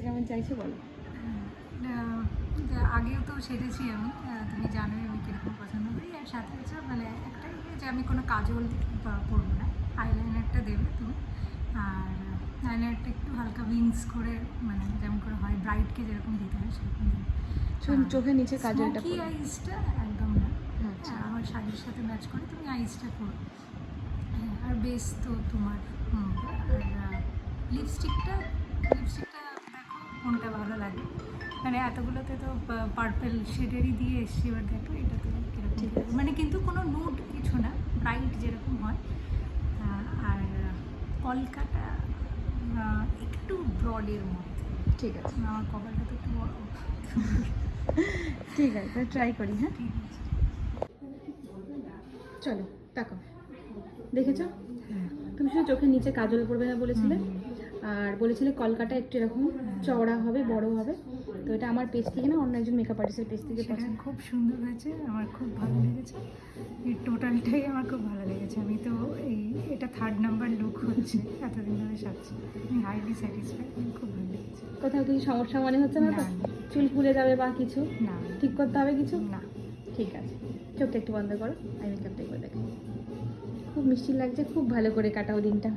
কেমন চাইছে বলো। আগেও তো সেরেছি আমি, তুমি জানোই আমি কীরকম পছন্দ করি। আর সাথে হচ্ছে মানে একটাই যে আমি কোনো কাজল পরবো না, আইলাইনারটা দেবে তুমি। আর আইলাইনারটা একটু হালকা উইংস করে, মানে যেমন করে হয় ব্রাইটকে যেরকম দিতে হয় সেরকম দেবে। চোখের নিচে কাজলটা স্মোকি আইসটা একদম না, আচ্ছা। আমার শাড়ির সাথে ম্যাচ করে তুমি আইসটা করো। আর বেশ তো তোমার আর লিপস্টিকটা দেখো কোনটা ভালো লাগে, মানে এতগুলোতে তো পার্পল শেডেরই দিয়ে এসছি, এবার দেখো এটাতে কীরকম, মানে কিন্তু কোনো নুড কিছু না, ব্রাইট যেরকম হয়। আর কলকাতা একটু ব্রডের মধ্যে। ঠিক আছে, আমার কপালটা তো একটু বড়। ঠিক আছে, ট্রাই করি। হ্যাঁ ঠিক আছে, চলো তাকাও। দেখেছো, তুমি শুধু চোখের নিচে কাজল পরবে না বলেছিলে, আর বলেছিলে কলকাতা একটু এরকম চওড়া হবে, বড় হবে। তো এটা আমার পেজ থেকে না, অন্য একজন মেকআপ আর্টিস্টের পেজ থেকে সেটা পছন্দ। খুব সুন্দর হয়েছে, আমার খুব ভালো লেগেছে। এই টোটালটাই আমার খুব ভালো লেগেছে। আমি তো এটা 3rd নাম্বার লুক হচ্ছে এতদিন ধরে সাজছি। আমি হাইলি স্যাটিসফাইড, খুব ভালো লেগেছে। কোথাও কিছু সমস্যা মনে হচ্ছে না তো? না। চুল খুলে যাবে বা কিছু না। ঠিক করতে হবে কিছু? না। ঠিক আছে, চোখটা একটু বন্ধ করো, আমি মেকআপটা করে দেখাই। খুব মিষ্টি লাগছে, খুব ভালো করে কাটাও দিনটা।